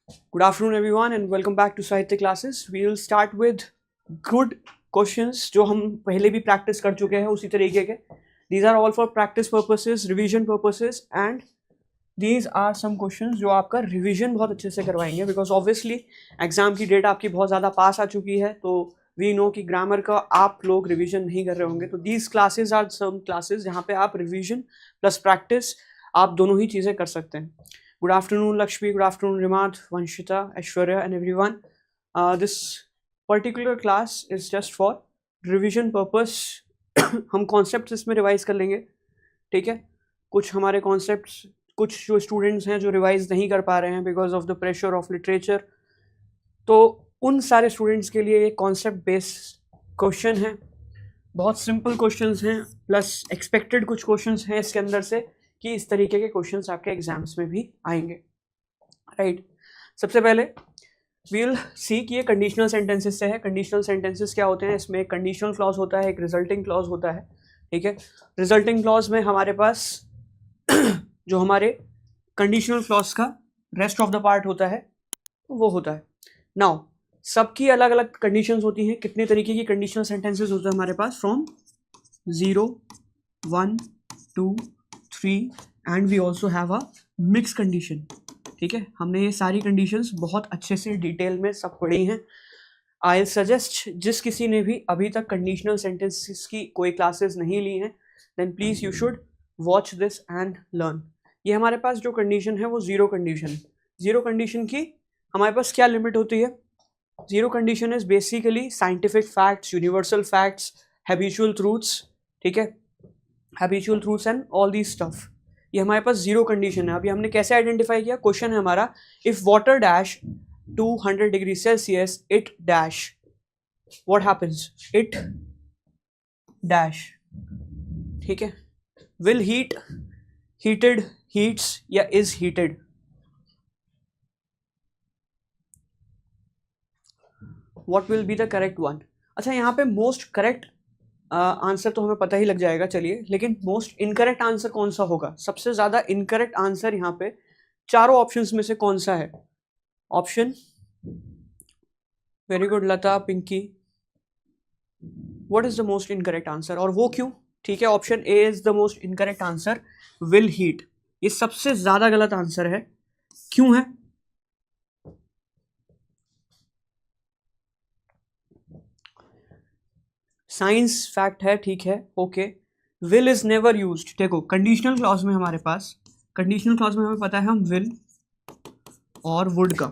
Good afternoon everyone and welcome back to साहित्य classes. We will start with good questions जो हम पहले भी practice कर चुके हैं उसी तरीके के. These are all for practice purposes, revision purposes and these are some questions जो आपका revision बहुत अच्छे से करवाएंगे because obviously exam की date आपकी बहुत ज़्यादा पास आ चुकी है तो we know कि grammar का आप लोग revision नहीं कर रहे होंगे तो these classes are some classes जहाँ पे आप revision plus practice आप दोनों ही चीज़ें कर सकते हैं. Good afternoon, Lakshmi. Good afternoon, Rimat, Vanshita, Aishwarya, and everyone. This particular class is just for revision purpose. हम concepts इसमें revise कर लेंगे, ठीक है? कुछ हमारे concepts, कुछ जो students हैं जो revise नहीं कर पा रहे हैं because of the pressure of literature, तो उन सारे students के लिए एक concept based question है. बहुत simple questions हैं, plus expected कुछ questions हैं इसके अंदर से कि इस तरीके के क्वेश्चंस आपके एग्जाम्स में भी आएंगे, राइट. सबसे पहले वील सी कि ये कंडीशनल सेंटेंसेस से है. कंडीशनल सेंटेंसेस क्या होते हैं? इसमें एक कंडीशनल क्लॉज होता है, एक रिजल्टिंग क्लॉज होता है, ठीक है. रिजल्टिंग क्लॉज में हमारे पास जो हमारे कंडीशनल क्लॉज का रेस्ट ऑफ द पार्ट होता है वो होता है. नाउ सबकी अलग अलग कंडीशंस होती हैं. कितने तरीके की कंडीशनल सेंटेंसेस होते हैं हमारे पास? From 0, 1, 2, 3 and we also have a mix condition, ठीक है. हमने ये सारी कंडीशंस बहुत अच्छे से डिटेल में सब पढ़ी हैं. आई सजेस्ट जिस किसी ने भी अभी तक कंडीशनल सेंटेंसेस की कोई क्लासेस नहीं ली हैं then please you should watch this and learn. ये हमारे पास जो कंडीशन है वो ज़ीरो कंडीशन. ज़ीरो कंडीशन की हमारे पास क्या लिमिट होती है? Zero condition is basically scientific facts, universal facts, habitual truths, ठीक है. Habitual truths and all the stuff. ये हमारे पास जीरो कंडीशन है. अभी हमने कैसे आइडेंटिफाई किया? क्वेश्चन है हमारा, if water dash 200 degree Celsius it dash, what happens? It dash, ठीक है. विल हीट, हीटेड, हीट्स या is heated? What will be the correct one? अच्छा, यहाँ पे मोस्ट करेक्ट आंसर तो हमें पता ही लग जाएगा, चलिए. लेकिन मोस्ट इनकरेक्ट आंसर कौन सा होगा? सबसे ज़्यादा इनकरेक्ट आंसर यहाँ पे चारों ऑप्शंस में से कौन सा है? Option, very good Lata, Pinky. What is the most incorrect answer और वो क्यों? ठीक है, option A is the most incorrect answer, will heat. ये सबसे ज़्यादा गलत आंसर है. क्यों है? साइंस फैक्ट है, ठीक है, okay. Will is never used. देखो कंडीशनल क्लॉज में हमारे पास, कंडीशनल क्लॉज में हमें पता है हम विल और वुड का.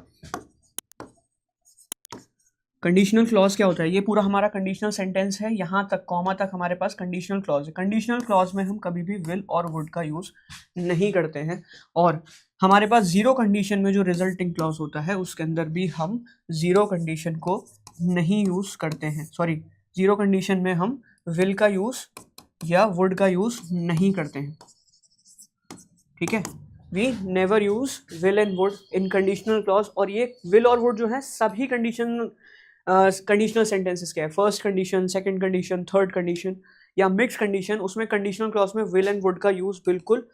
कंडीशनल क्लॉज क्या होता है? ये पूरा हमारा कंडीशनल सेंटेंस है, यहाँ तक कॉमा तक हमारे पास कंडीशनल क्लॉज है. कंडीशनल क्लॉज में हम कभी भी विल और वुड का यूज नहीं करते हैं. और हमारे पास जीरो कंडीशन में जो रिजल्टिंग क्लॉज होता है उसके अंदर भी हम जीरो कंडीशन को नहीं यूज करते हैं. सॉरी, जीरो कंडीशन में हम विल का यूज या वुड का यूज नहीं करते हैं, ठीक है. We never use will and would in conditional clause. और ये विल और वुड जो है सभी कंडीशनल सेंटेंसेस के हैं. First condition, second condition, third condition या मिक्स कंडीशन, उसमें कंडीशनल क्लॉज में विल एंड वुड का यूज बिल्कुल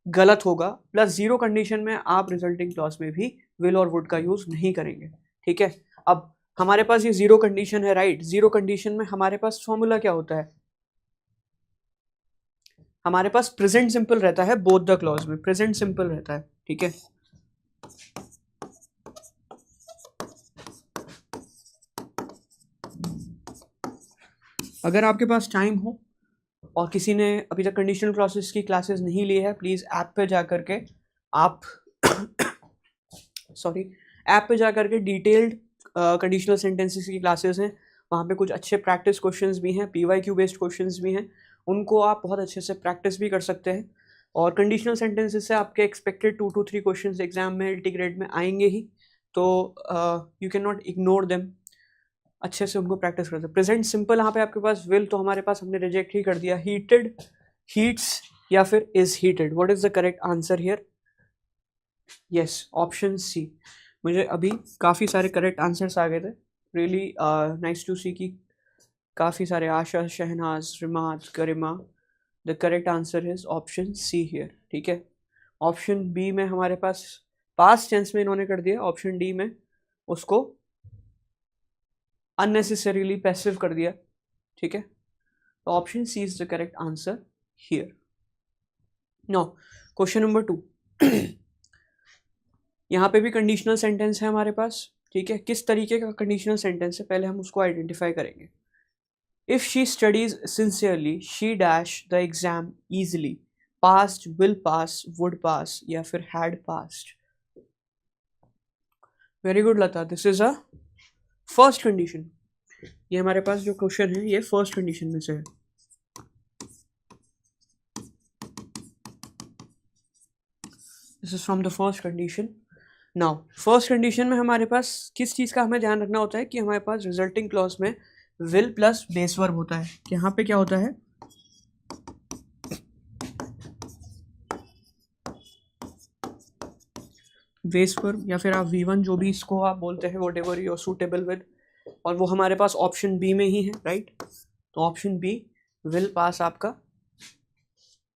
गलत होगा. प्लस जीरो कंडीशन में आप रिजल्टिंग क्लॉज में भी विल और वुड का यूज नहीं करेंगे, ठीक है. अब हमारे पास ये जीरो कंडीशन है, राइट. जीरो कंडीशन में हमारे पास फॉर्मूला क्या होता है? हमारे पास प्रेजेंट सिंपल रहता है. बोथ द क्लॉज में प्रेजेंट सिंपल रहता है, ठीक है. अगर आपके पास टाइम हो और किसी ने अभी तक कंडीशनल क्लॉसेस की क्लासेस नहीं ली है, प्लीज़ ऐप पे जा करके आप सॉरी, ऐप पे जा करके डिटेल्ड कंडीशनल सेंटेंसेस की क्लासेस हैं. वहाँ पे कुछ अच्छे प्रैक्टिस क्वेश्चंस भी हैं, PYQ बेस्ड क्वेश्चंस भी हैं. उनको आप बहुत अच्छे से प्रैक्टिस भी कर सकते हैं. और कंडीशनल सेंटेंसेस से आपके एक्सपेक्टेड 2 to 3 क्वेश्चंस एग्जाम में इंटीग्रेट में आएंगे ही, तो you can not ignore them. अच्छे से उनको प्रैक्टिस करते हैं. प्रेजेंट सिंपल यहाँ पे आपके पास विल तो हमारे पास हमने रिजेक्ट ही कर दिया. हीटेड, हीट्स या फिर is heated, what is the correct answer here? Yes, option C. मुझे अभी काफ़ी सारे करेक्ट आंसर्स आ गए थे. रियली नाइस टू सी कि काफ़ी सारे. Asha, Shahnaz, Rimat, Garima. The correct answer is option C here, ठीक है. ऑप्शन बी में हमारे पास पास्ट टेंस में इन्होंने कर दिया, ऑप्शन डी में उसको अननेसेसरीली पैसिव कर दिया, ठीक है। तो option C is the correct answer here. No question number 2 यहाँ पे भी कंडीशनल सेंटेंस है हमारे पास, ठीक है। किस तरीके का कंडीशनल सेंटेंस है पहले हम उसको आइडेंटिफाई करेंगे। If she studies sincerely she dash the exam easily, past, will pass, would पास या फिर had passed. Very good Lata, this is a first condition. ये हमारे पास जो क्वेश्चन है ये फर्स्ट कंडीशन में से है। This is from the first condition. Now first condition में हमारे पास किस चीज़ का हमें ध्यान रखना होता है कि हमारे पास रिजल्टिंग क्लॉज में विल प्लस बेस वर्ब होता है। कि यहाँ पे क्या होता है, बेस वर्ब या फिर आप V1 जो भी इसको आप बोलते हैं, whatever you are suitable with, और वो हमारे पास ऑप्शन बी में ही है, राइट। तो ऑप्शन बी विल पास आपका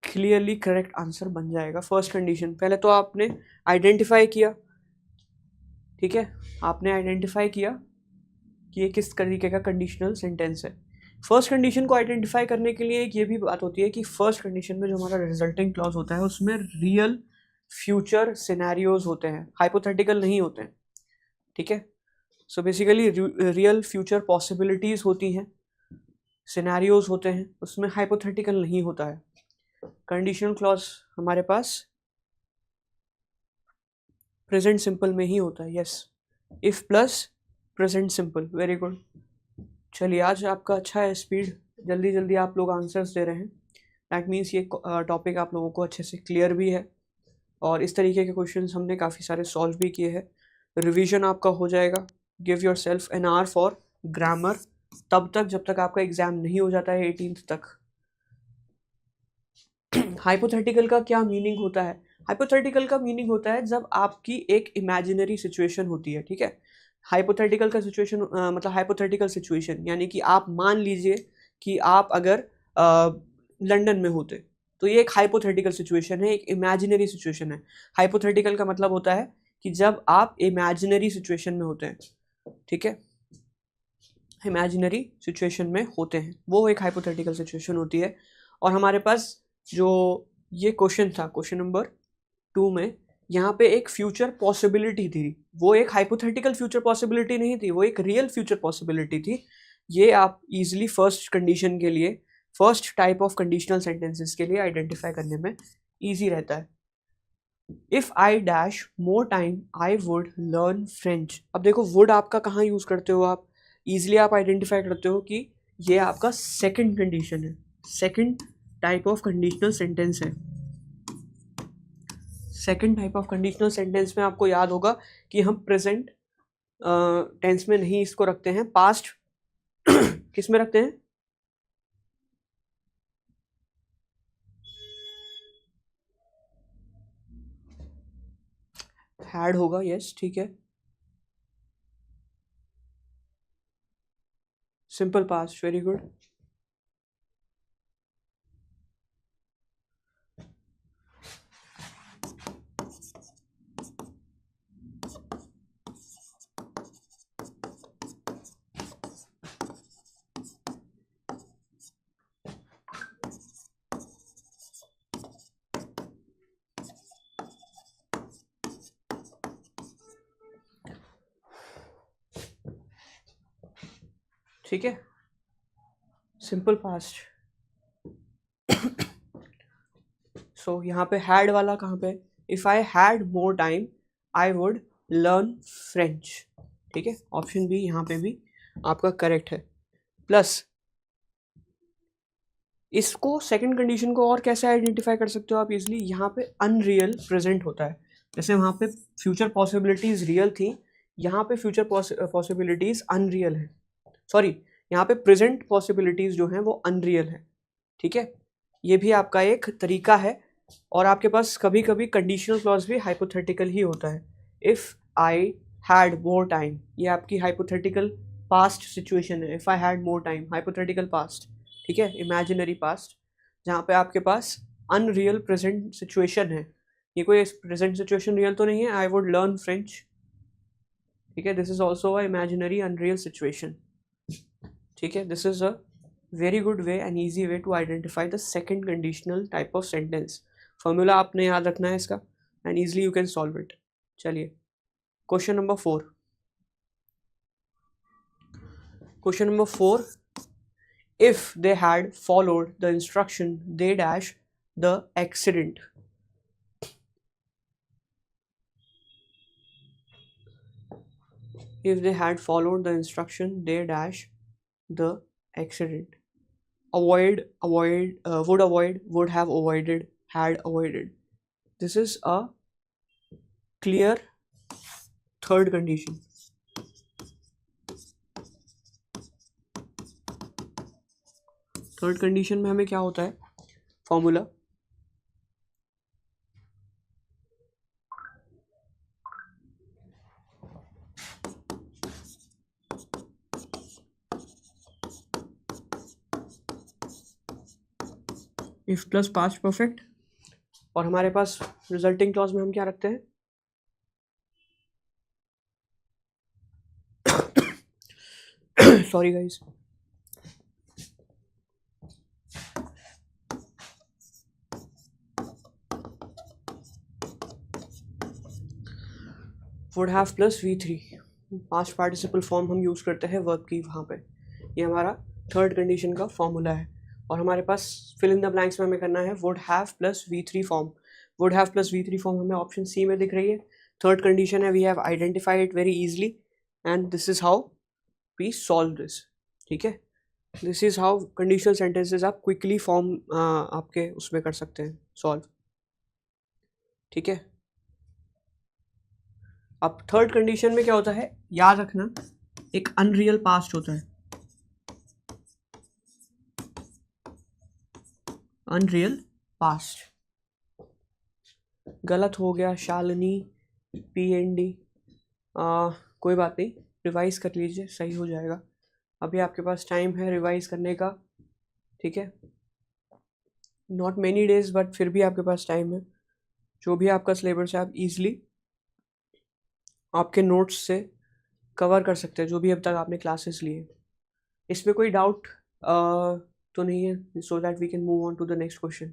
क्लियरली करेक्ट आंसर बन जाएगा। फर्स्ट कंडीशन पहले तो आपने आइडेंटिफाई किया, ठीक है, आपने आइडेंटिफाई किया कि ये किस तरीके का कंडीशनल सेंटेंस है। फर्स्ट कंडीशन को आइडेंटिफाई करने के लिए एक ये भी बात होती है कि फर्स्ट कंडीशन में जो हमारा रिजल्टिंग क्लॉज होता है उसमें रियल फ्यूचर सिनेरियोज होते हैं, हाइपोथेटिकल नहीं होते हैं, ठीक है। So basically real future possibilities होती हैं, सिनेरियोज होते हैं, उसमें हाइपोथेटिकल नहीं होता है। कंडीशनल क्लॉज हमारे पास प्रेजेंट सिंपल में ही होता है, yes, if plus present simple. Very good. चलिए आज आपका अच्छा है स्पीड, जल्दी जल्दी आप लोग आंसर्स दे रहे हैं, दैट मीन्स ये टॉपिक आप लोगों को अच्छे से क्लियर भी है और इस तरीके के क्वेश्चंस हमने काफ़ी सारे सॉल्व भी किए हैं। रिवीजन आपका हो जाएगा। Give your self an hour for grammar, तब तक जब तक आपका एग्जाम नहीं हो जाता है 18th तक। हाइपोथेटिकल का क्या मीनिंग होता है? हाइपोथेटिकल का मीनिंग होता है जब आपकी एक इमेजिनरी सिचुएशन होती है, ठीक है। हाइपोथेटिकल का सिचुएशन मतलब हाइपोथेटिकल सिचुएशन यानी कि आप मान लीजिए कि आप अगर लंदन में होते, तो ये एक हाइपोथेटिकल सिचुएशन है, एक इमेजिनरी सिचुएशन है। हाइपोथेटिकल का मतलब होता है कि जब आप इमेजिनरी सिचुएशन में होते हैं, ठीक है, इमेजिनरी सिचुएशन में होते हैं, वो एक हाइपोथेटिकल सिचुएशन होती है। और हमारे पास जो ये क्वेश्चन था, क्वेश्चन नंबर 2 में, यहाँ पे एक फ्यूचर पॉसिबिलिटी थी, वो एक हाइपोथेटिकल फ्यूचर पॉसिबिलिटी नहीं थी, वो एक रियल फ्यूचर पॉसिबिलिटी थी। ये आप इजीली फर्स्ट कंडीशन के लिए, first type of conditional sentences के लिए आइडेंटिफाई करने में इजी रहता है। If I dash more time I would learn French. अब देखो वुड आपका कहाँ यूज करते हो, आप इजिली आप आइडेंटिफाई करते हो कि ये आपका सेकंड कंडीशन है, second type of conditional sentence है। Second type of conditional sentence में आपको याद होगा कि हम प्रेजेंट टेंस में नहीं इसको रखते हैं, पास्ट किस में रखते हैं? हैड होगा, यस, ठीक है। Simple past, very good. ठीक है, सिंपल पास्ट। सो यहाँ पे हैड वाला कहाँ पे? If I had more time I would learn French, ठीक है। ऑप्शन बी यहाँ पे भी आपका करेक्ट है। प्लस इसको सेकंड कंडीशन को और कैसे आइडेंटिफाई कर सकते हो आप इजिली? यहाँ पे अनरियल प्रेजेंट होता है, जैसे वहाँ पे फ्यूचर पॉसिबिलिटीज रियल थी, यहाँ पे फ्यूचर पॉसिबिलिटीज अनरियल है, सॉरी यहाँ पे प्रेजेंट पॉसिबिलिटीज जो हैं वो अनरियल है, ठीक है। ये भी आपका एक तरीका है। और आपके पास कभी कभी कंडीशनल क्लॉज भी हाइपोथेटिकल ही होता है। If I had more time, ये आपकी हाइपोथेटिकल पास्ट सिचुएशन है। If I had more time, hypothetical past, ठीक है, इमेजिनरी पास्ट, जहाँ पे आपके पास अनरियल प्रेजेंट सिचुएशन है, ये कोई प्रेजेंट सिचुएशन रियल तो नहीं है. I would learn French. ठीक है, this is also a imaginary unreal situation. ठीक है, this is a very good way and easy way to identify the second conditional type of sentence. Formula आपने याद रखना है इसका and easily you can solve it. चलिए, question number 4. Question number 4. If they had followed the instruction, they dash the accident. If they had followed the instruction, they dash the accident. Avoid, would avoid, would have avoided, had avoided. This is a clear third condition. Third condition में हमें क्या होता है formula? If plus past perfect. और हमारे पास resulting clause में हम क्या रखते हैं? Sorry guys. Would have plus V3. Past participle form हम यूज़ करते हैं वर्ब की वहाँ पे. ये हमारा थर्ड कंडीशन का फॉर्मूला है. और हमारे पास फिल इन द ब्लैंक्स में हमें करना है would have plus V3 form. Would have plus V3 form हमें ऑप्शन सी में दिख रही है. थर्ड कंडीशन है, we have identify it very easily and this is how we solve this. ठीक है, this is how conditional sentences आप quickly form आपके उसमें कर सकते हैं सॉल्व. ठीक है, अब थर्ड कंडीशन में क्या होता है याद रखना, एक अनरियल पास्ट होता है. Unreal past. गलत हो गया शालिनी PND. कोई बात नहीं, रिवाइज कर लीजिए, सही हो जाएगा. अभी आपके पास टाइम है रिवाइज करने का. ठीक है, नॉट मेनी डेज बट फिर भी आपके पास टाइम है. जो भी आपका सिलेबस है आप इजीली आपके नोट्स से कवर कर सकते हैं, जो भी अब तक आपने क्लासेस लिए. इसमें कोई डाउट तो नहीं है, so that we can move on to the next question.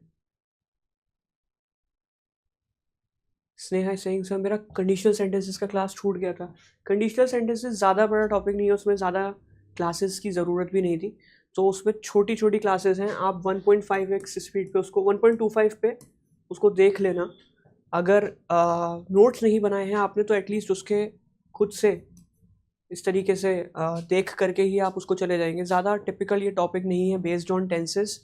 Sneha saying sir मेरा कंडीशनल सेंटेंसेस का क्लास छूट गया था. कंडीशनल सेंटेंसेस ज़्यादा बड़ा टॉपिक नहीं है, उसमें ज़्यादा क्लासेस की ज़रूरत भी नहीं थी. तो उसमें छोटी छोटी क्लासेस हैं, आप 1.5x स्पीड पे उसको 1.25 पे उसको देख लेना. अगर नोट्स नहीं बनाए हैं आपने तो एटलीस्ट उसके खुद से इस तरीके से देख करके ही आप उसको चले जाएंगे. ज़्यादा टिपिकल ये टॉपिक नहीं है. Based on tenses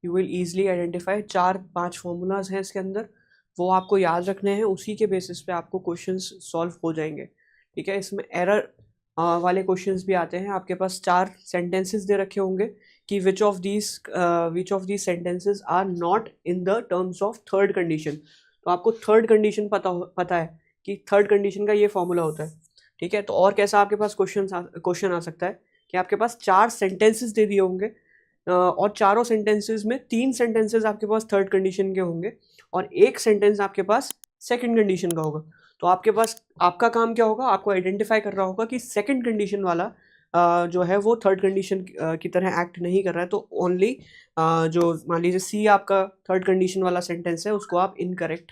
you will easily identify. 4-5 formulas हैं इसके अंदर, वो आपको याद रखने हैं. उसी के बेसिस पे आपको क्वेश्चंस सॉल्व हो जाएंगे. ठीक है, इसमें एरर वाले क्वेश्चंस भी आते हैं. आपके पास 4 सेंटेंसेस दे रखे होंगे कि which of these sentences are not in the terms of third condition. तो आपको थर्ड कंडीशन पता है कि थर्ड कंडीशन का ये फॉर्मूला होता है. ठीक है, तो और कैसा आपके पास क्वेश्चन आ सकता है कि आपके पास 4 सेंटेंसेस दे दिए होंगे और चारों सेंटेंसेस में 3 सेंटेंसेस आपके पास थर्ड कंडीशन के होंगे और 1 सेंटेंस आपके पास सेकंड कंडीशन का होगा. तो आपके पास आपका काम क्या होगा, आपको आइडेंटिफाई कर रहा होगा कि सेकंड कंडीशन वाला जो है वो थर्ड कंडीशन की तरह एक्ट नहीं कर रहा है. तो ओनली जो मान लीजिए सी आपका थर्ड कंडीशन वाला सेंटेंस है उसको आप इनकरेक्ट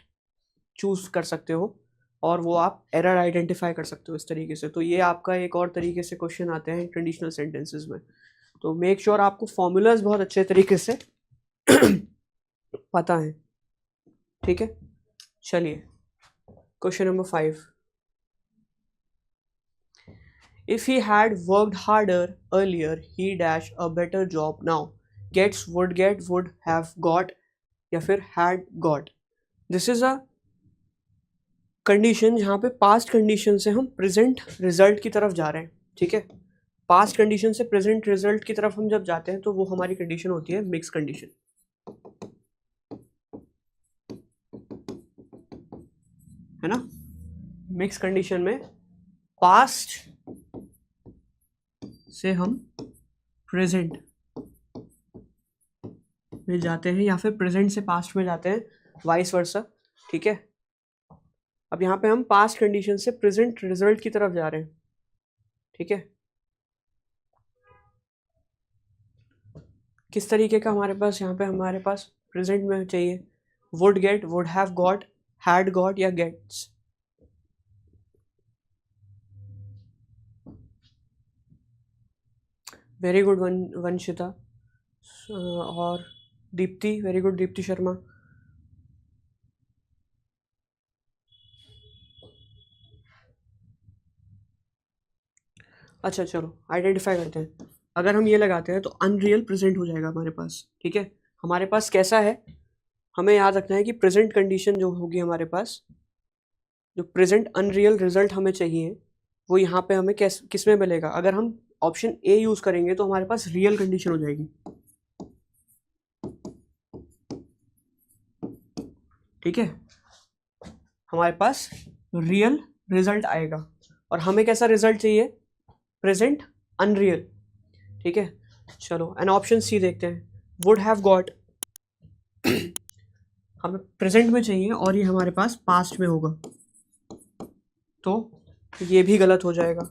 चूज कर सकते हो और वो आप एरर आइडेंटिफाई कर सकते हो इस तरीके से. तो ये आपका एक और तरीके से क्वेश्चन आते हैं कंडीशनल सेंटेंसेस में. तो मेक श्योर आपको फॉर्मूलाज बहुत अच्छे तरीके से पता है. ठीक है, चलिए question number 5. If he had worked harder earlier he dash a better job now. Gets, would get, would have got या फिर had got. This is a condition जहाँ पे पास्ट कंडीशन से हम प्रेजेंट रिजल्ट की तरफ जा रहे हैं. ठीक है, पास्ट कंडीशन से प्रेजेंट रिजल्ट की तरफ हम जब जाते हैं तो वो हमारी कंडीशन होती है मिक्स कंडीशन. है ना, मिक्स कंडीशन में पास्ट से हम प्रेजेंट में जाते हैं या फिर प्रेजेंट से पास्ट में जाते हैं, वाइस वर्सा. ठीक है, अब यहाँ पे हम पास्ट कंडीशन से प्रेजेंट रिजल्ट की तरफ जा रहे हैं, ठीक है। किस तरीके का हमारे पास यहाँ पे हमारे पास प्रेजेंट में चाहिए, would get, would have got, had got या गेट्स। वेरी गुड वंशिता और दीप्ति, वेरी गुड दीप्ति शर्मा। अच्छा चलो आइडेंटिफाई करते हैं। अगर हम ये लगाते हैं तो अनरियल प्रेजेंट हो जाएगा हमारे पास, ठीक है। हमारे पास कैसा है, हमें याद रखना है कि प्रेजेंट कंडीशन जो होगी हमारे पास, जो प्रेजेंट अनरियल रिजल्ट हमें चाहिए वो यहाँ पे हमें किस में मिलेगा। अगर हम ऑप्शन ए यूज करेंगे तो हमारे पास रियल कंडीशन हो जाएगी, ठीक है। हमारे पास रियल रिजल्ट आएगा और हमें कैसा रिजल्ट चाहिए, प्रेजेंट अनरियल, ठीक है। चलो एंड ऑप्शन सी देखते हैं, वुड हैव गॉट हमें प्रेजेंट में चाहिए और ये हमारे पास पास्ट में होगा, तो ये भी गलत हो जाएगा,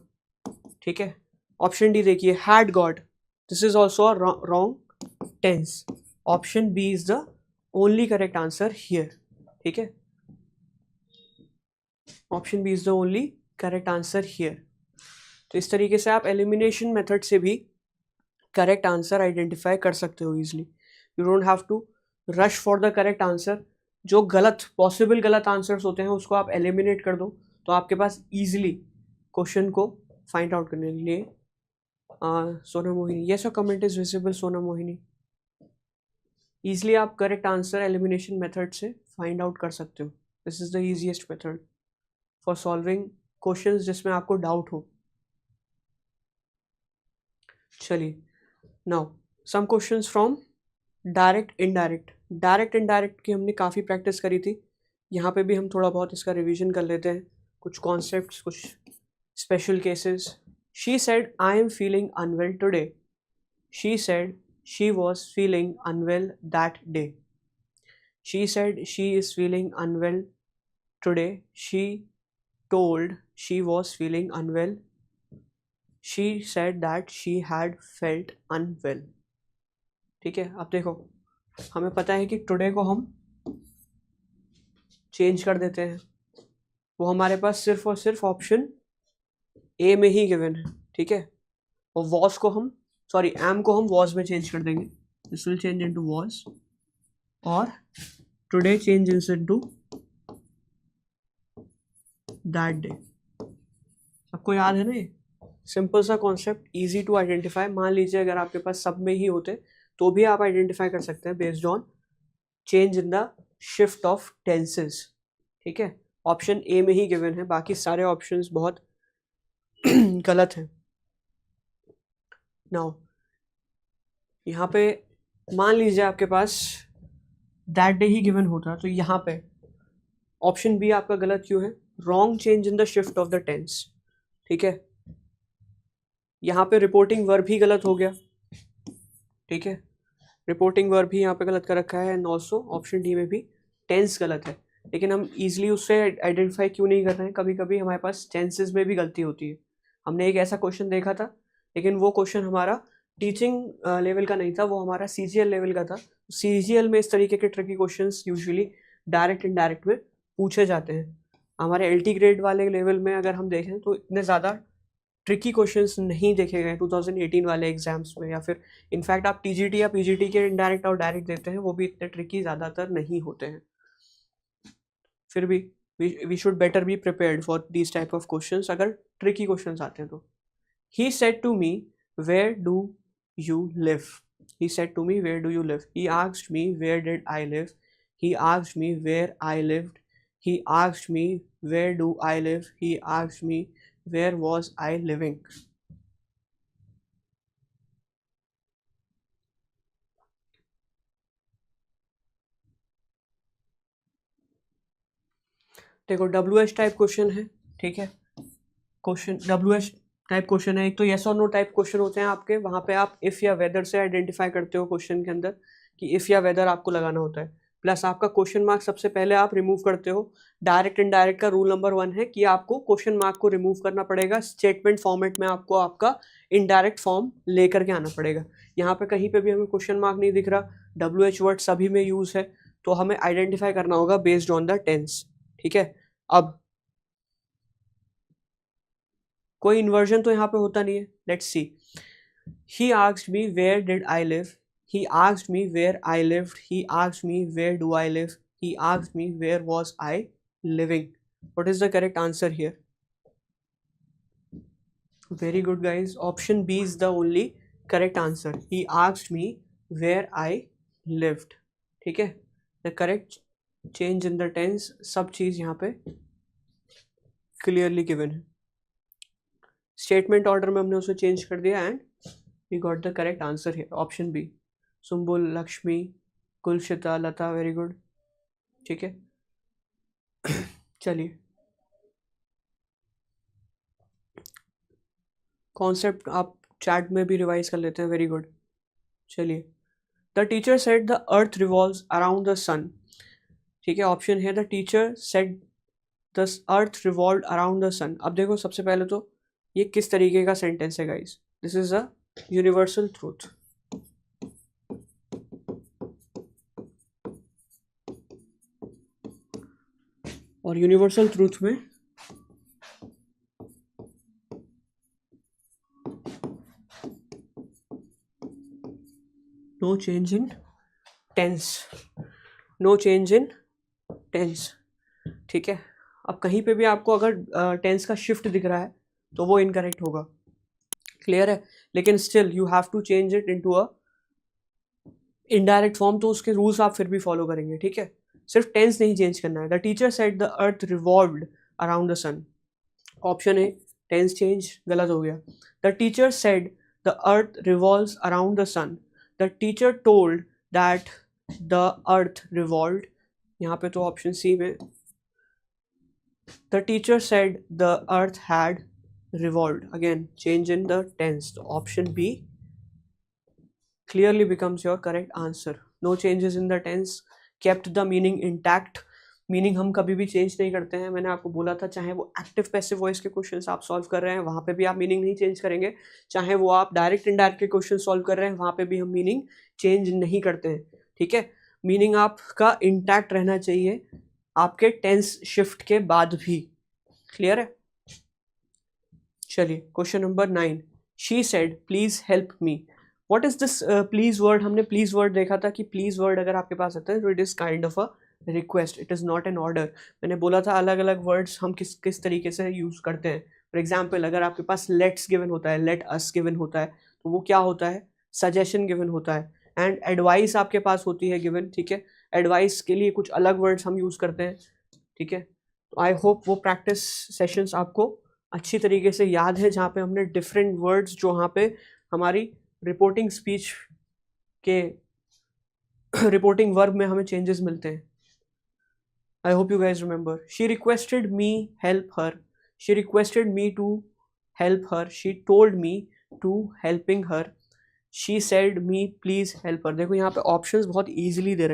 ठीक है। ऑप्शन डी देखिए, had got, this is also wrong tense. Option B is the only correct answer here, ठीक है। Option B is the only correct answer here. तो इस तरीके से आप एलिमिनेशन मेथड से भी करेक्ट आंसर आइडेंटिफाई कर सकते हो easily. You don't have to rush for the correct answer. जो गलत पॉसिबल गलत आंसर्स होते हैं उसको आप एलिमिनेट कर दो तो आपके पास इजीली क्वेश्चन को फाइंड आउट करने के लिए। Sona Mohini, yes your comment is visible Sona Mohini. Easily आप करेक्ट आंसर एलिमिनेशन मेथड से फाइंड आउट कर सकते हो। This is the easiest method for solving questions जिसमें आपको डाउट हो। चलिए now some questions from direct indirect. Direct indirect की हमने काफ़ी प्रैक्टिस करी थी, यहाँ पे भी हम थोड़ा बहुत इसका रिवीजन कर लेते हैं, कुछ कॉन्सेप्ट्स, कुछ special cases. She said I am feeling unwell today. She said she was feeling unwell that day. She said she is feeling unwell today. She told she was feeling unwell. She said that she had felt unwell. ठीक है, अब देखो हमें पता है कि today को हम चेंज कर देते हैं, वो हमारे पास सिर्फ और सिर्फ ऑप्शन ए में ही गिवन है, ठीक है। और वॉज को हम एम को हम वॉज में चेंज कर देंगे, this will change into was, और today change into that day. आपको याद है ना ये सिंपल सा कॉन्सेप्ट, इजी टू आइडेंटिफाई। मान लीजिए अगर आपके पास सब में ही होते तो भी आप आइडेंटिफाई कर सकते हैं based on change in the shift of tenses, ठीक है। ऑप्शन ए में ही गिवन है, बाकी सारे ऑप्शंस बहुत गलत हैं। नाउ यहाँ पे मान लीजिए आपके पास दैट डे ही गिवन होता तो यहाँ पे ऑप्शन बी आपका गलत क्यों है, wrong change in the shift of the tense, ठीक है। यहाँ पे रिपोर्टिंग वर्ब भी गलत हो गया, ठीक है। रिपोर्टिंग वर्ब भी यहाँ पे गलत कर रखा है एंड ऑल्सो ऑप्शन डी में भी टेंस गलत है। लेकिन हम इजीली उससे आइडेंटिफाई क्यों नहीं कर रहे हैं, कभी कभी हमारे पास टेंसेस में भी गलती होती है। हमने एक ऐसा क्वेश्चन देखा था, लेकिन वो क्वेश्चन हमारा टीचिंग लेवल का नहीं था, वो हमारा सीजीएल लेवल का था। सीजीएल में इस तरीके के tricky questions usually direct indirect में पूछे जाते हैं। हमारे एलटी ग्रेड वाले लेवल में अगर हम देखें तो इतने ज़्यादा ट्रिकी क्वेश्चंस नहीं देखे गए 2018 वाले एग्जाम्स में, या फिर इनफैक्ट आप टीजीटी या पीजीटी के इनडायरेक्ट और डायरेक्ट देते हैं वो भी इतने ट्रिकी ज़्यादातर नहीं होते हैं। फिर भी we should better be prepared for these type of questions अगर ट्रिकी क्वेश्चंस आते हैं तो। He said to me where do you live. He said to me, where do you live? He asked me, where did I live? He asked me where I lived. He asked me, where do I live? He asked me, where was I living? देखो WH type question है, ठीक है। Question WH type question है, एक तो yes और no type question होते हैं आपके, वहाँ पे आप इफ़ या वेदर से आइडेंटिफाई करते हो क्वेश्चन के अंदर कि इफ़ या वेदर आपको लगाना होता है। प्लस आपका क्वेश्चन मार्क सबसे पहले आप रिमूव करते हो। डायरेक्ट इनडायरेक्ट का रूल नंबर 1 है कि आपको क्वेश्चन मार्क को रिमूव करना पड़ेगा, स्टेटमेंट फॉर्मेट में आपको आपका इनडायरेक्ट फॉर्म लेकर के आना पड़ेगा। यहाँ पे कहीं पे भी हमें क्वेश्चन मार्क नहीं दिख रहा, WH वर्ड सभी में यूज है, तो हमें आइडेंटिफाई करना होगा बेस्ड ऑन द टेंस। ठीक है, अब कोई इन्वर्जन तो यहाँ पे होता नहीं है। Let's see, he asked me where did I live, he asked me where I lived, he asked me where do I live, he asked me where was I living. What is the correct answer here? Very good guys, option B is the only correct answer. He asked me where I lived. ठीक है, the correct change in the tense, सब चीज यहाँ पे clearly given है। Statement order में हमने उसे चेंज कर दिया and we got the correct answer here, option B. Sumbul, Lakshmi, Kulshita, Lata, very good. ठीक है, चलिए कॉन्सेप्ट आप चैट में भी रिवाइज कर लेते हैं, वेरी गुड। चलिए, the teacher said the earth revolves around the sun. ठीक है, ऑप्शन है the teacher said the earth revolved around the sun. अब देखो सबसे पहले तो ये किस तरीके का सेंटेंस है guys, this is a universal truth. और यूनिवर्सल ट्रूथ में no change in tense, no change in tense. ठीक है, अब कहीं पे भी आपको अगर टेंस का शिफ्ट दिख रहा है तो वो इनकरेक्ट होगा, क्लियर है। लेकिन still you have to change it into a indirect form, तो उसके रूल्स आप फिर भी फॉलो करेंगे। ठीक है, सिर्फ टेंस नहीं चेंज करना है। The teacher said the earth revolved around the sun, option A tense change गलत हो गया। The teacher said the earth revolves around the sun, the teacher told that the earth revolved, यहाँ पे तो option C में the teacher said the earth had revolved, again change in the tense, so option B clearly becomes your correct answer. No changes in the tense, kept the meaning intact. Meaning हम कभी भी change नहीं करते हैं, मैंने आपको बोला था, चाहे वो एक्टिव पैसिव वॉइस के क्वेश्चंस आप सॉल्व कर रहे हैं वहाँ पे भी आप मीनिंग नहीं चेंज करेंगे, चाहे वो आप डायरेक्ट इनडायरेक्ट के क्वेश्चन सॉल्व कर रहे हैं वहाँ पे भी हम मीनिंग चेंज नहीं करते हैं। ठीक है, मीनिंग आपका इंटैक्ट रहना चाहिए आपके टेंस शिफ्ट के बाद भी, क्लियर है। चलिए, question number 9, she said please help me. What is this please word? हमने प्लीज वर्ड देखा था कि प्लीज वर्ड अगर आपके पास आता है तो it is kind of a request, it is not an order. मैंने बोला था अलग अलग वर्ड्स हम किस तरीके से यूज़ करते हैं। फॉर एग्जाम्पल, अगर आपके पास लेट्स गिवन होता है, लेट अस गिवन होता है, तो वो क्या होता है? सजेशन गिवन होता है। एंड एडवाइस आपके पास होती है गिवन, ठीक है। एडवाइस के लिए कुछ अलग वर्ड्स हम यूज़ करते हैं, ठीक है। तो आई होप वो प्रैक्टिस सेशंस आपको अच्छी तरीके से याद है, जहाँ पे हमने डिफरेंट वर्ड्स जो वहाँ पे हमारी रिपोर्टिंग स्पीच के रिपोर्टिंग वर्ब में हमें चेंजेस मिलते हैं। I hope you guys remember. She requested me help her. She requested me to help her. She told me to helping her. She said me please help her. देखो यहाँ पे options बहुत easy दे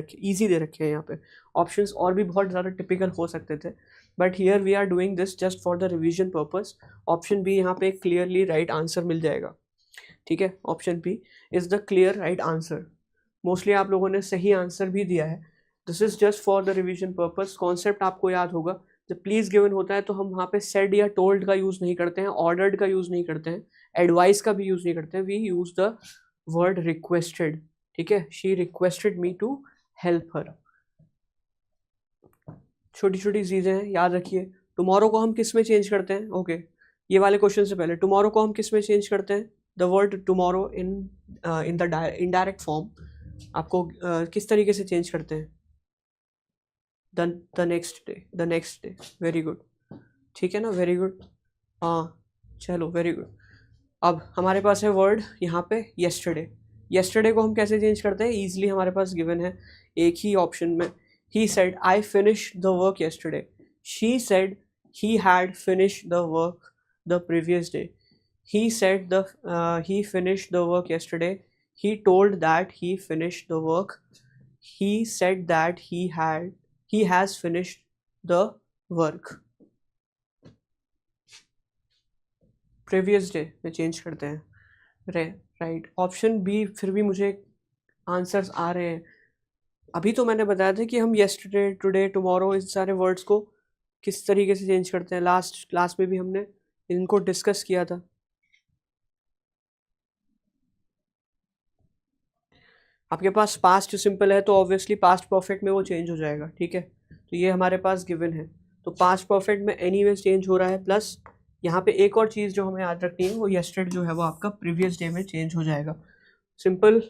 रखे हैं। यहाँ पे ऑप्शंस और भी बहुत ज़्यादा टिपिकल हो सकते थे, but here we are doing this just for the revision purpose. Option B यहाँ पे क्लियरली राइट आंसर मिल जाएगा, ठीक है। Option B is the clear right answer. Mostly आप लोगों ने सही आंसर भी दिया है। This is just for the revision purpose. Concept आपको याद होगा, जब प्लीज गिवन होता है तो हम वहाँ पे सेड या टोल्ड का यूज़ नहीं करते हैं, ऑर्डर्ड का यूज़ नहीं करते हैं, एडवाइस का भी यूज़ नहीं करते हैं, we use the word requested, ठीक है। She requested me to help her. छोटी छोटी चीज़ें हैं, याद रखिए। टुमारो को हम किस में चेंज करते हैं? ओके, ये वाले क्वेश्चन से पहले टुमारो को हम किस में चेंज करते हैं? The word tomorrow in the indirect form आपको किस तरीके से चेंज करते हैं? The next day. Very good, ठीक है ना, वेरी गुड। हाँ चलो, वेरी गुड। अब हमारे पास है वर्ड यहाँ पे येस्टरडे। येस्टरडे को हम कैसे चेंज करते हैं? ईजिली हमारे पास गिवन है एक ही ऑप्शन में। He said I finish the work yesterday. She said he had finish the work the previous day. He said he finish the work yesterday. He told that he finish the work he said that he has finished the work. Previous day में change करते हैं right. Option B फिर भी मुझे answers आ रहे हैं. अभी तो मैंने बताया था कि हम येस्टरडे, टुडे, टुमारो इस सारे वर्ड्स को किस तरीके से चेंज करते हैं. लास्ट क्लास में भी हमने इनको डिस्कस किया था. आपके पास पास्ट सिंपल है तो ऑब्वियसली पास्ट परफेक्ट में वो चेंज हो जाएगा. ठीक है, तो ये हमारे पास गिवन है. तो पास्ट परफेक्ट में एनीवेज चेंज हो रहा है. प्लस यहाँ पे एक और चीज़ जो हमें याद रखनी है, वो येस्टरडे जो है वो आपका प्रीवियस डे में चेंज हो जाएगा. सिंपल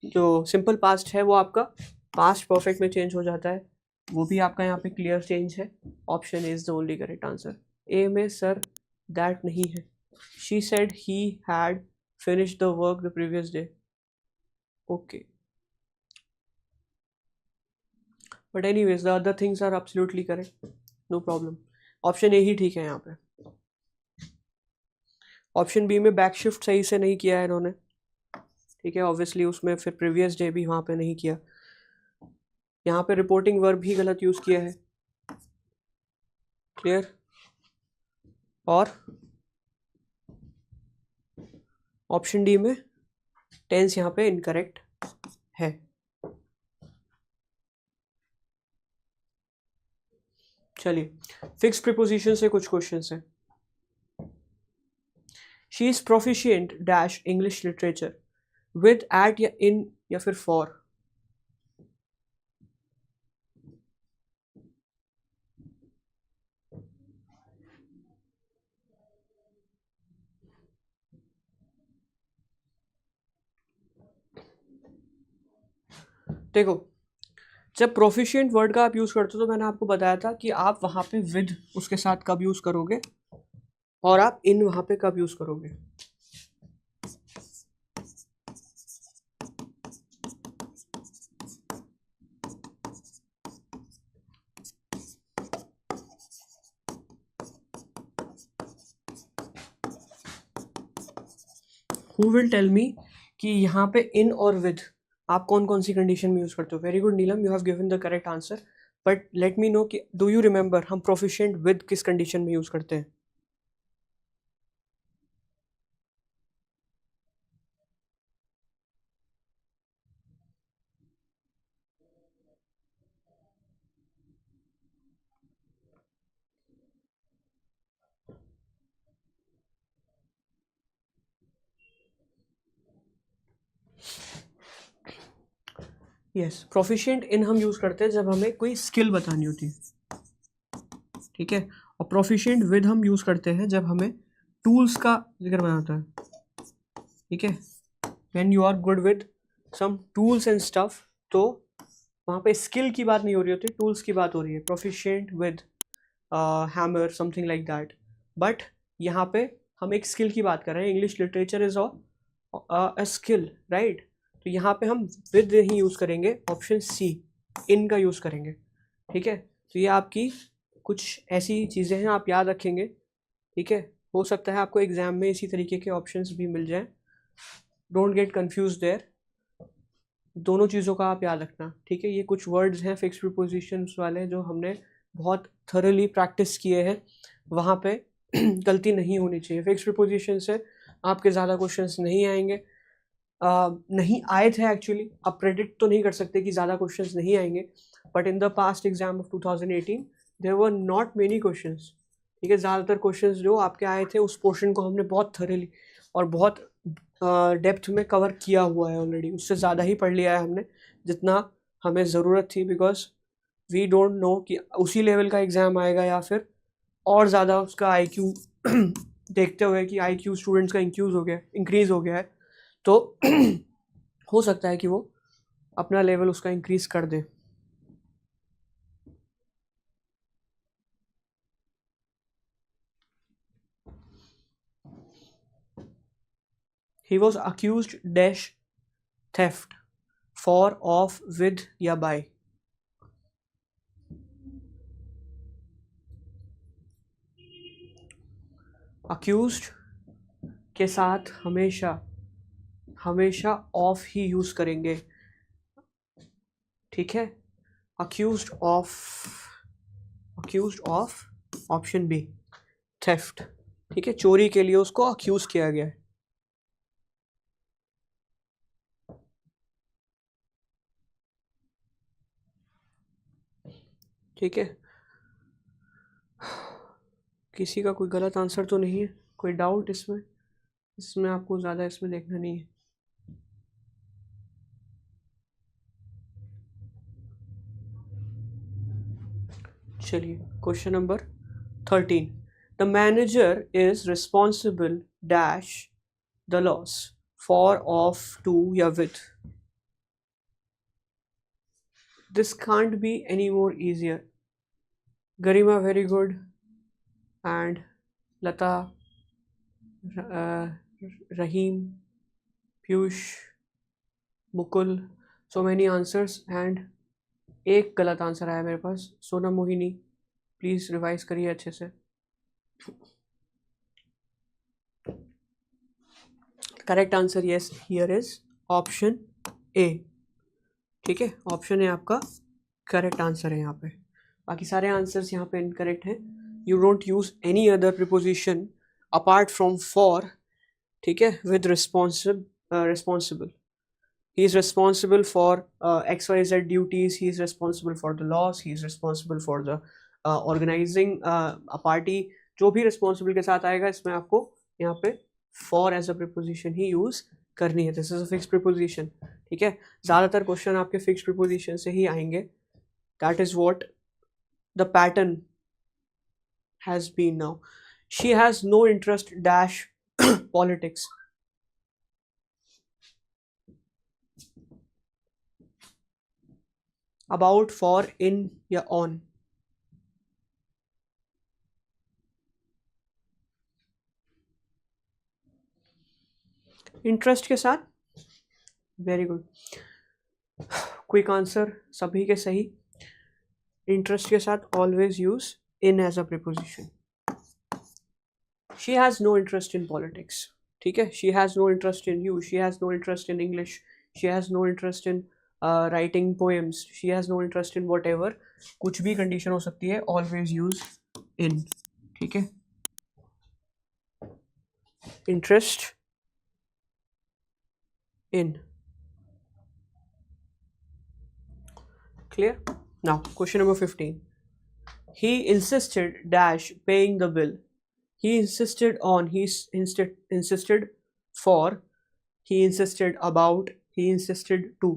जो सिंपल पास्ट है वो आपका पास्ट परफेक्ट में चेंज हो जाता है. वो भी आपका यहाँ पे क्लियर चेंज है. Option is the only correct answer. A में सर दैट नहीं है. She said he had finished the work the previous day. Okay, but anyways the other things are absolutely correct, no problem. Option A ही ठीक है यहाँ पे. Option B में back shift सही से नहीं किया है इन्होंने. ठीक है, ऑब्वियसली उसमें फिर प्रीवियस डे भी वहाँ पे नहीं किया. यहाँ पे रिपोर्टिंग वर्ब भी गलत यूज़ किया है. क्लियर. और ऑप्शन डी में टेंस यहाँ पे इनकरेक्ट है. चलिए, फिक्स प्रीपोजिशन से कुछ क्वेश्चंस हैं. She is proficient dash English literature with at या इन या फिर फॉर. देखो, जब प्रोफिशिएंट वर्ड का आप यूज़ करते हो तो मैंने आपको बताया था कि आप वहाँ पे विद उसके साथ कब यूज़ करोगे और आप इन वहाँ पे कब यूज़ करोगे. हु विल टेल मी कि यहाँ पे इन और विद आप कौन कौन सी कंडीशन में यूज़ करते हो. Very good Neelam, you have given the correct answer. But let me know कि डू यू रिमेंबर हम प्रोफिशिएंट विद किस कंडीशन में यूज़ करते हैं. यस, प्रोफिशिएंट इन हम यूज़ करते हैं जब हमें कोई स्किल बतानी होती है. ठीक है, और प्रोफिशिएंट विद हम यूज़ करते हैं जब हमें टूल्स का जिक्र करना होता है. ठीक है, when you are good with some tools and stuff, तो वहाँ पे स्किल की बात नहीं हो रही होती, टूल्स की बात हो रही है. Proficient with hammer something like that. But यहाँ पे हम एक स्किल की बात कर रहे हैं. English literature is a skill, right. तो यहाँ पे हम विद नहीं यूज़ करेंगे, ऑप्शन सी इन का यूज़ करेंगे. ठीक है, तो ये आपकी कुछ ऐसी चीज़ें हैं आप याद रखेंगे. ठीक है, हो सकता है आपको एग्जाम में इसी तरीके के ऑप्शंस भी मिल जाएं. Don't get confuse there. दोनों चीज़ों का आप याद रखना. ठीक है, ये कुछ वर्ड्स हैं फिक्स प्रीपोजिशंस वाले जो हमने बहुत थरली प्रैक्टिस किए हैं. वहाँ पे गलती नहीं होनी चाहिए. फिक्स प्रीपोजिशन से आपके ज़्यादा क्वेश्चंस नहीं आएंगे. नहीं आए थे एक्चुअली. आप प्रेडिक्ट तो नहीं कर सकते कि ज़्यादा क्वेश्चंस नहीं आएंगे. But in the past exam of 2018 there were not many questions. ठीक है, ज़्यादातर क्वेश्चंस जो आपके आए थे उस पोर्शन को हमने बहुत थरली और बहुत डेप्थ में कवर किया हुआ है ऑलरेडी. उससे ज़्यादा ही पढ़ लिया है हमने जितना हमें ज़रूरत थी. बिकॉज वी डोंट नो कि उसी लेवल का एग्ज़ाम आएगा या फिर और ज़्यादा उसका IQ देखते हुए कि IQ स्टूडेंट्स का इंक्रीज़ हो गया है, तो हो सकता है कि वो अपना लेवल उसका इंक्रीज़ कर दे. He was accused dash theft for of with या by. accused के साथ हमेशा ऑफ ही यूज़ करेंगे. ठीक है, accused of option B theft, ठीक है, चोरी के लिए उसको अक्यूज किया गया है। ठीक है, किसी का कोई गलत आंसर तो नहीं है, कोई डाउट इसमें आपको ज़्यादा इसमें देखना नहीं है। चलिए, question number 13, the manager is responsible dash the loss for of to या with. This can't be any more easier. Garima very good, and Lata, Rahim, Piyush, Mukul, so many answers, and एक गलत आंसर आया मेरे पास। सोना Mohini, please revise करिए अच्छे से। Correct answer yes here is option A. ठीक है, ऑप्शन ए आपका करेक्ट आंसर है यहाँ पे। बाकी सारे आंसर्स यहाँ पे इनकरेक्ट हैं। You don't use any other preposition apart from for, ठीक है, with responsible. He is responsible for XYZ duties. He is responsible for the loss. He is responsible for the organizing a party. जो भी responsible के साथ आएगा इसमें आपको यहाँ पे for as a preposition he use करनी है। This is a fixed preposition. ठीक है, ज़्यादातर क्वेश्चन आपके fixed preposition से ही आएंगे। That is what the pattern has been now. She has no interest dash politics. About, for, in या on। Interest के साथ, वेरी गुड, क्विक आंसर सभी के सही। इंटरेस्ट के साथ always use in as a preposition. She has no interest in politics, ठीक है, she has no interest in you, she has no interest in English, she has no interest in writing poems, she has no interest in whatever, कुछ भी condition हो सकती है, always use इन। ठीक है, interest in. Clear? Now, question number 15. He insisted dash paying the bill. He insisted on, he insisted for, he insisted about, he insisted to.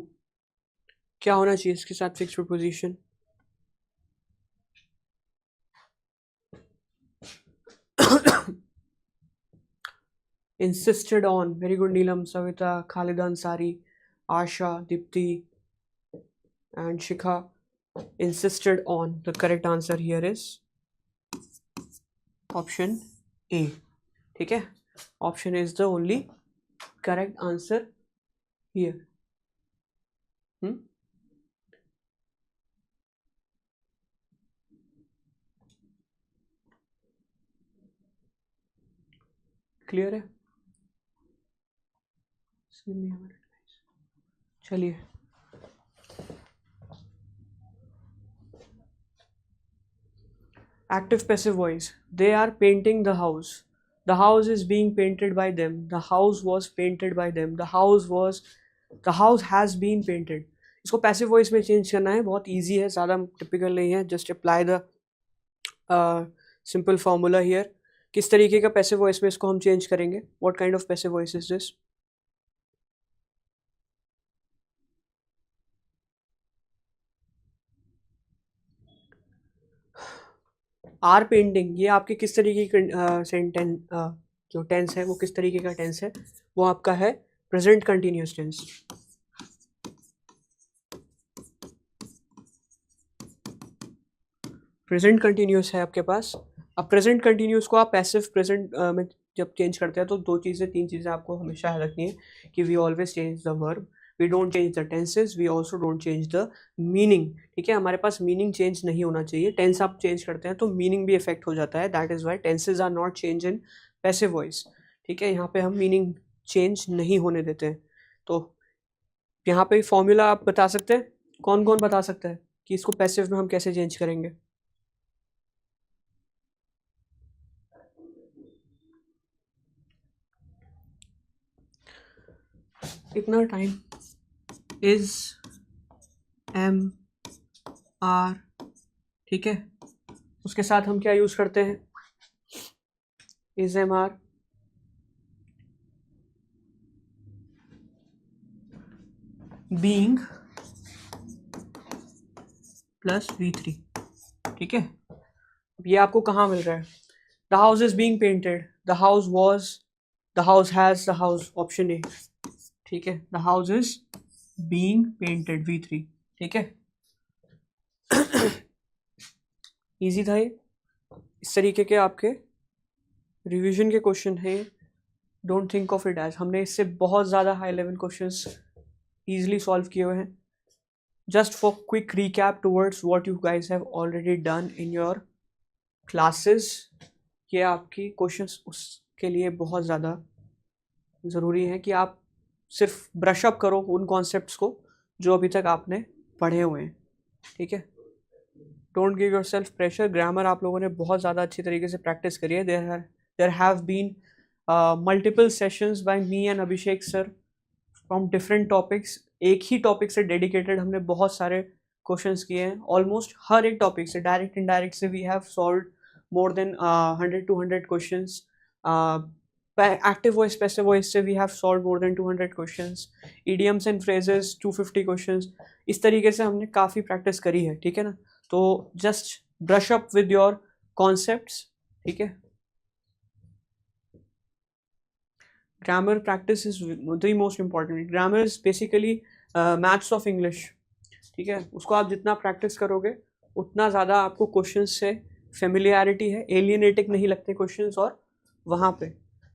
क्या होना चाहिए इसके साथ fixed preposition? Insisted on, very good Neelam, Savita, Khalida Ansari, Asha, Dipti and Shikha. Insisted on, the correct answer here is option A. ठीक है, option is the only correct answer here. Clear है? चलिए, active passive voice. They are painting the house. The house is being painted by them. The house was painted by them. The house has been painted. इसको passive voice में change करना है, बहुत easy है, ज़्यादा typical नहीं है। Just apply the simple formula here. किस तरीके का पैसिव वॉइस में इसको हम चेंज करेंगे? What kind of passive voice is this? Are painting, ये आपके किस तरीके की सेंटेंस, जो टेंस है वो किस तरीके का टेंस है? वो आपका है present continuous tense. Present continuous है आपके पास। अब प्रेजेंट कंटिन्यूस को आप पैसिव प्रेजेंट में जब चेंज करते हैं तो तीन चीज़ें आपको हमेशा याद रखनी है कि we always change the verb, we don't change the tenses, we also don't change the meaning. ठीक है, हमारे पास मीनिंग चेंज नहीं होना चाहिए। टेंस आप चेंज करते हैं तो मीनिंग भी इफेक्ट हो जाता है। That is why tenses are not change in passive voice. ठीक है, यहाँ पे हम मीनिंग चेंज नहीं होने देते हैं। तो यहाँ पे फॉर्मूला आप बता सकते हैं कौन कौन बता सकता है कि इसको पैसिव में हम कैसे चेंज करेंगे? इतना टाइम इज एम आर, ठीक है, उसके साथ हम क्या यूज करते हैं? Is am are being plus V3, ठीक है। ये आपको कहाँ मिल रहा है? The house is being painted, the house was, the house has, the house, option A, ठीक है। The house is being painted V3, ठीक है। इजी था ये। इस तरीके के आपके रिवीजन के क्वेश्चन है। Don't think of it as, हमने इससे बहुत ज़्यादा high level questions easily solve किए हुए हैं। Just for quick recap towards what you guys have already done in your classes, ये आपकी क्वेश्चंस उसके लिए बहुत ज़्यादा ज़रूरी है कि आप सिर्फ ब्रश अप करो उन कॉन्सेप्ट्स को जो अभी तक आपने पढ़े हुए हैं, ठीक है। Don't give your self pressure. Grammar आप लोगों ने बहुत ज़्यादा अच्छी तरीके से प्रैक्टिस करी है। There have been multiple sessions by me and Abhishek sir from different topics. एक ही टॉपिक से डेडिकेटेड हमने बहुत सारे क्वेश्चंस किए हैं। ऑलमोस्ट हर एक टॉपिक से, डायरेक्ट इनडायरेक्ट से, we have solved more than 100-200 questions. Active voice, passive voice से we have solve more than 200 questions. Idioms and phrases 250 questions. इस तरीके से हमने काफ़ी प्रैक्टिस करी है, ठीक है ना। तो just brush up with your concepts, ठीक है। Grammar practice is the most important. Grammar is basically maths of English, ठीक है। उसको आप जितना प्रैक्टिस करोगे उतना ज़्यादा आपको क्वेश्चन से फेमिलियरिटी है, एलियनेटिंग नहीं लगते क्वेश्चंस। और वहाँ पे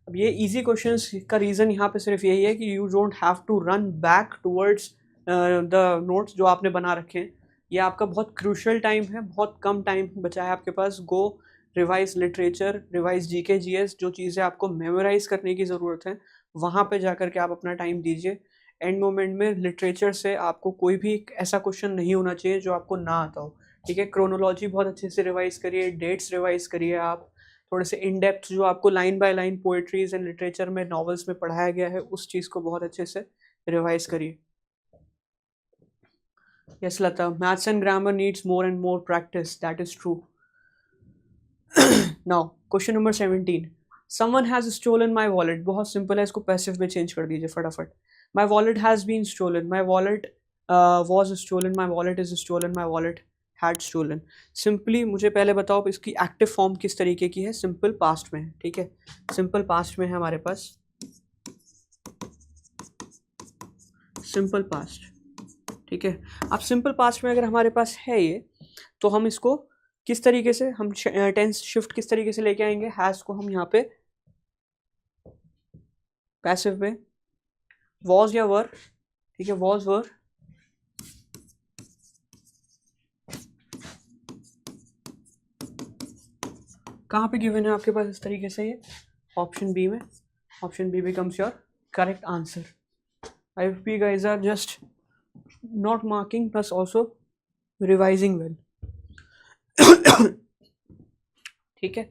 अब ये इजी क्वेश्चंस का रीज़न यहाँ पे सिर्फ यही है कि you don't have to run back towards the notes जो आपने बना रखे हैं। ये आपका बहुत क्रूशल टाइम है, बहुत कम टाइम बचा है आपके पास। Go revise literature, revise GK GS, जो चीज़ें आपको मेमोराइज करने की ज़रूरत है वहाँ पे जा कर के आप अपना टाइम दीजिए। एंड मोमेंट में लिटरेचर से आपको कोई भी ऐसा क्वेश्चन नहीं होना चाहिए जो आपको ना आता हो, ठीक है। क्रोनोलॉजी बहुत अच्छे से रिवाइज करिए, डेट्स रिवाइज करिए आप, थोड़े से इन डेप्थ जो आपको line by line poetries and literature में, नॉवेल्स में पढ़ाया गया है, उस चीज़ को बहुत अच्छे से रिवाइज करिए। Yes Lata, maths and grammar needs more and more practice, that is true. Now question number 17, someone has stolen my wallet. बहुत सिंपल है, इसको पैसिव में चेंज कर दीजिए फटाफट। My wallet has been stolen, my wallet was stolen, my wallet is stolen, my wallet had stolen. Simply मुझे पहले बताओ इसकी एक्टिव फॉर्म किस तरीके की है? सिंपल पास्ट में है, ठीक है। सिंपल पास्ट में है हमारे पास, सिंपल पास्ट, ठीक है। अब सिंपल पास्ट में अगर हमारे पास है ये, तो हम इसको किस तरीके से, हम टेंस शिफ्ट किस तरीके से लेके आएंगे? हैज़ को हम यहाँ पे पैसिव में, वॉज या वर, ठीक है, वॉज वर, कहाँ पे गिवन है आपके पास इस तरीके से? ये ऑप्शन बी में। Option B becomes your correct answer. I hope you guys are just not marking plus also revising well, ठीक है।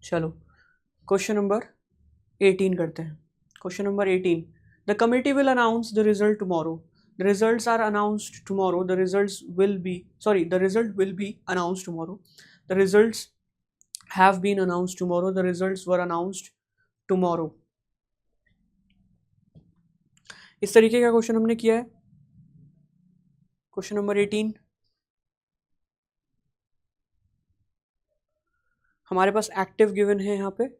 चलो क्वेश्चन नंबर 18 करते हैं। Question number 18, the committee will announce the result tomorrow. The results are announced tomorrow. The results will be, sorry, the result will be announced tomorrow. The results have been announced tomorrow. The results were announced tomorrow. इस तरीके का question हमने किया है। Question number 18, हमारे पास active given है यहाँ पे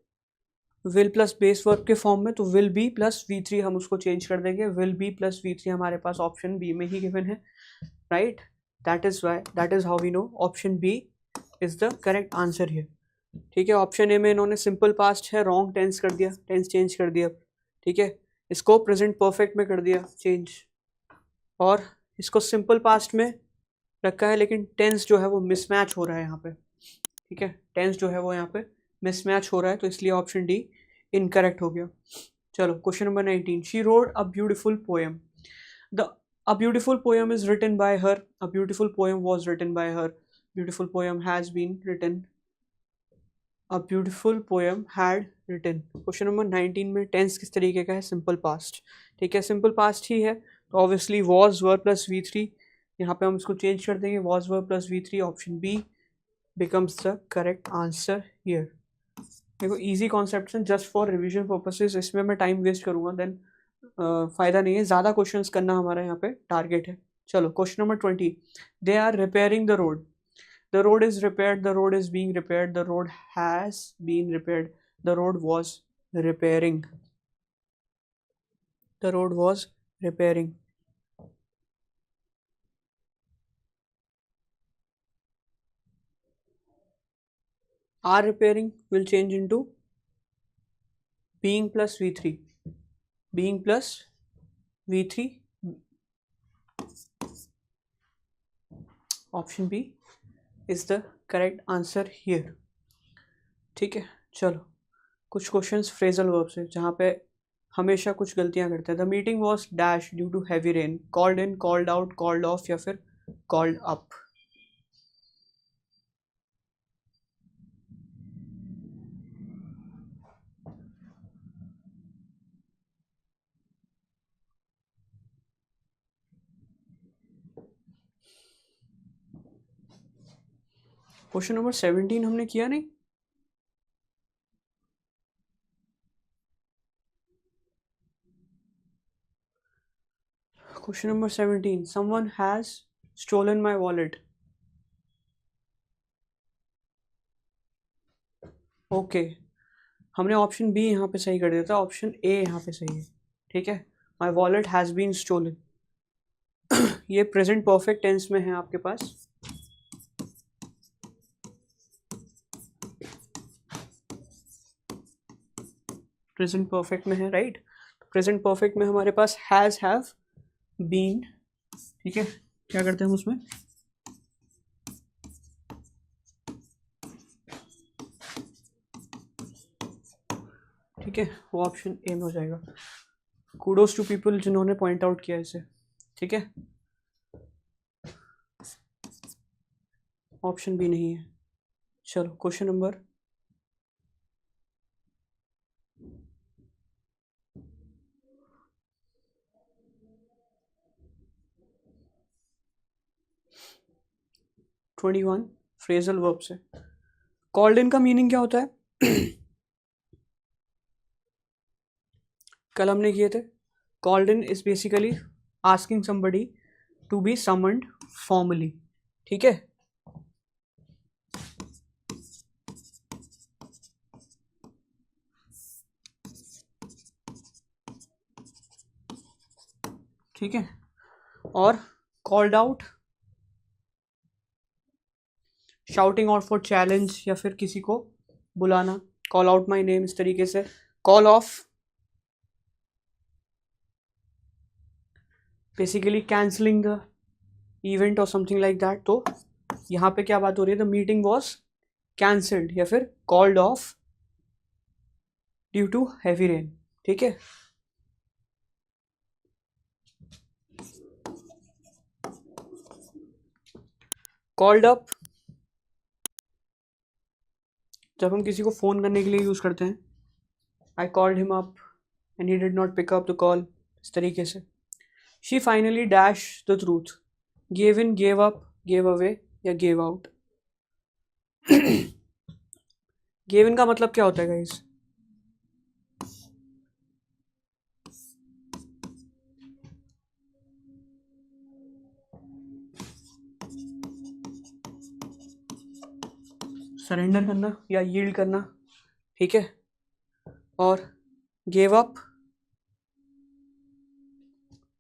विल प्लस बेस वर्ब के फॉर्म में, तो विल बी प्लस V3 हम उसको चेंज कर देंगे। विल बी प्लस V3 हमारे पास ऑप्शन बी में ही गिवन है, right. That is how we know option B is the correct answer here, ठीक है। ऑप्शन ए में इन्होंने सिंपल पास्ट है, रॉन्ग टेंस कर दिया, टेंस चेंज कर दिया, ठीक है। इसको प्रेजेंट परफेक्ट में कर दिया चेंज, और इसको सिंपल पास्ट में रखा है, लेकिन टेंस जो है वो मिसमैच हो रहा है यहाँ पे, ठीक है। टेंस जो है वो यहाँ पे मिसमैच हो रहा है, तो इसलिए ऑप्शन डी इनकरेक्ट हो गया। चलो question number 19, she road a beautiful poem. The A beautiful poem is written by her. A beautiful poem was written by her. Beautiful poem has been written. A beautiful poem had written. Question number 19 में tense किस तरीके का है? Simple past. ठीक है, simple past ही है तो obviously was verb plus V3. यहाँ पे हम इसको चेंज कर देंगे. Was verb plus V3. Option B becomes the correct answer here. देखो इजी कॉन्सेप्ट हैं जस्ट फॉर रिवीजन पर्पसेस. इसमें मैं टाइम वेस्ट करूँगा देन फ़ायदा नहीं है. ज़्यादा क्वेश्चंस करना हमारा यहाँ पे टारगेट है. चलो question number 20. They are repairing the road. The road is repaired. The road is being repaired. The road has been repaired. The road was repairing. The road was repairing. Are repairing will change into being plus V3. Being plus V3. Option B is the correct answer here. ठीक है, चलो कुछ questions phrasal verb से जहाँ पे हमेशा कुछ गलतियाँ करते हैं. The meeting was dash due to heavy rain. Called in, called out, called off या फिर कॉल्ड अप. क्वेश्चन नंबर 17 हमने किया नहीं. Question number 17. Someone has stolen my wallet. Okay हमने ऑप्शन बी यहाँ पे सही कर दिया था. ऑप्शन ए यहाँ पे सही है. ठीक है, my wallet has been stolen. ये प्रेजेंट परफेक्ट टेंस में है आपके पास. प्रेजेंट परफेक्ट में है राइट. प्रेजेंट परफेक्ट में हमारे पास हैज़, हैव, बीन. ठीक है, क्या करते हैं हम उसमें? ठीक है, वो ऑप्शन ए में हो जाएगा. कूडोज टू पीपल जिन्होंने पॉइंट आउट किया इसे. ठीक है, ऑप्शन बी नहीं है. चलो क्वेश्चन नंबर 21 फ्रेजल वर्ब से. कॉल्ड इन का मीनिंग क्या होता है? कल हमने किए थे. Called in is basically asking somebody to be summoned formally. ठीक है, ठीक है. और called out shouting out for challenge या फिर किसी को बुलाना. कॉल आउट माई नेम इस तरीके से. Call of basically cancelling the event और समथिंग लाइक दैट. तो यहाँ पे क्या बात हो रही है? द मीटिंग वॉज कैंसल्ड या फिर called off due to heavy rain. ठीक है, कॉल्ड अप जब हम किसी को फ़ोन करने के लिए यूज़ करते हैं. I called him up and he did not pick up the call. इस तरीके से. She finally dash the truth. Gave in, gave up, gave away या गेव आउट. गेव इन का मतलब क्या होता है गाइस? सरेंडर करना या यील्ड करना. ठीक है, और गेव अप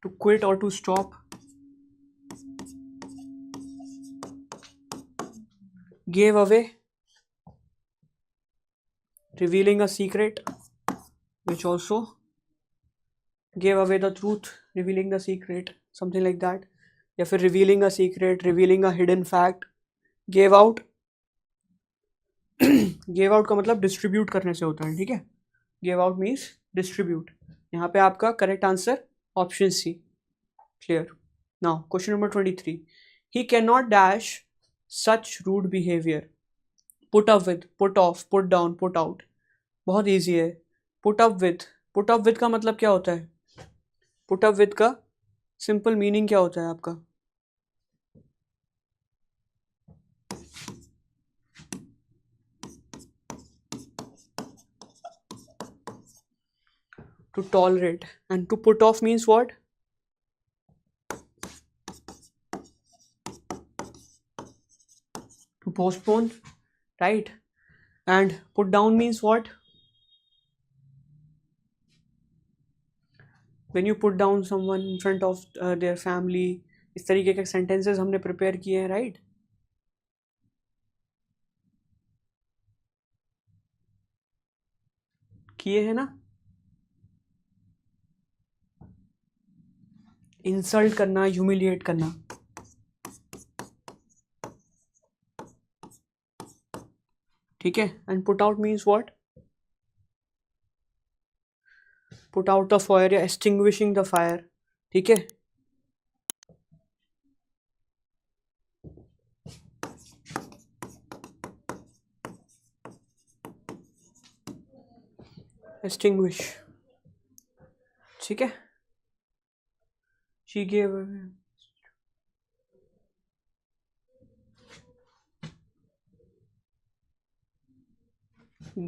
टू क्विट और to stop. Gave away revealing a secret, which also gave away the truth, revealing the secret, something like that. या फिर revealing a secret, revealing a hidden fact. gave out gave out का मतलब distribute करने से होता है. ठीक है, gave out means distribute. यहाँ पे आपका correct answer option C. Clear. Now question number 23. He cannot dash such rude behavior. Put up with, put off, put down, put out. बहुत easy है. Put up with का मतलब क्या होता है? Put up with का सिंपल मीनिंग क्या होता है आपका? To tolerate. And to put off means what? To postpone, right? And put down means what? When you put down someone in front of their family. इस तरीके के sentences हमने prepare किए हैं, right? किए हैं ना? इंसल्ट करना, ह्यूमिलिएट करना. ठीक है. And put out means what? Put out the fire या एक्सटिंग्विशिंग द फायर. ठीक है. एक्सटिंग्विश. ठीक है. She gave away.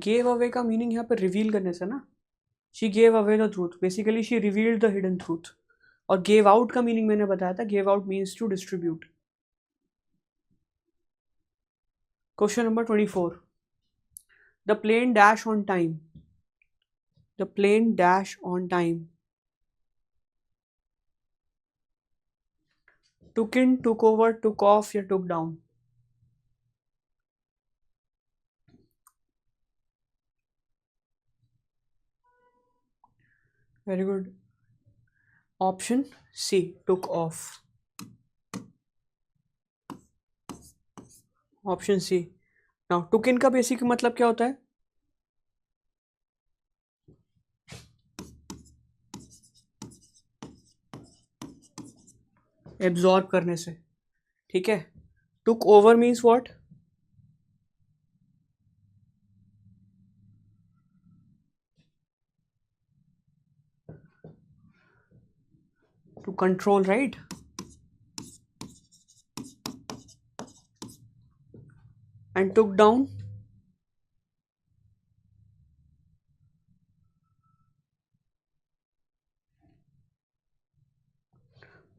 Gave away का मीनिंग यहाँ पे रिवील करने से ना. She gave away the truth. Basically she revealed the hidden truth. और gave out का मीनिंग मैंने बताया था. Gave out means to distribute. Question number 24. The plane dash on time. The plane dash on time. Took in, took over, took off या took down. Very good. Option C, took off. Option C. Now took in का basic मतलब क्या होता है? Absorb करने से. ठीक है. Took over means what? To control, right? And took down?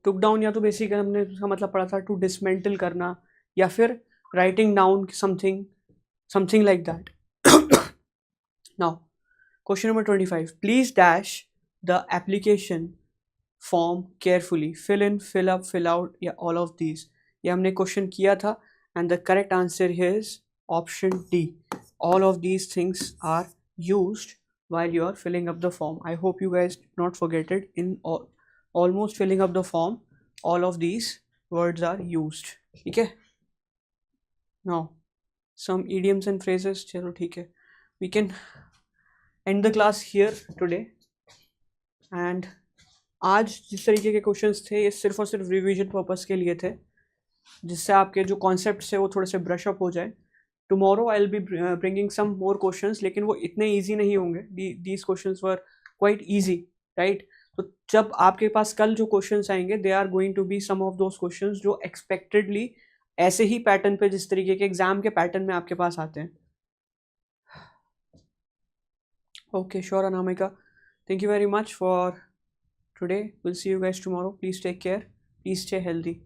Took down या तो बेसिक हमने उसका मतलब पढ़ा था टू डिसमेंटल करना या फिर writing down something like that. Now question number 25. Please dash the application form carefully. Fill in, fill up, fill out या ऑल ऑफ दीज. ये हमने क्वेश्चन किया था and the correct answer is option D. All of these things are used while you are filling up the form. I hope you guys did not forget it. In almost filling up the form, all of these words are used. ठीक है. Now some idioms and phrases. चलो ठीक है. We can end the class here today. And आज जिस तरीके के questions थे ये सिर्फ और सिर्फ रिवीजन पर्पस के लिए थे, जिससे आपके जो कॉन्सेप्ट्स है वो थोड़े से ब्रश अप हो जाए. Tomorrow I will be bringing some more questions, लेकिन वो इतने ईजी नहीं होंगे. These questions were quite easy, right? तो जब आपके पास कल जो क्वेश्चंस आएंगे they are going to be some of those questions जो एक्सपेक्टेडली ऐसे ही पैटर्न पे, जिस तरीके के एग्जाम के पैटर्न में आपके पास आते हैं. Okay, sure Anamika. Thank you very much for today. Will see you guys tomorrow. Please take care. Please stay healthy.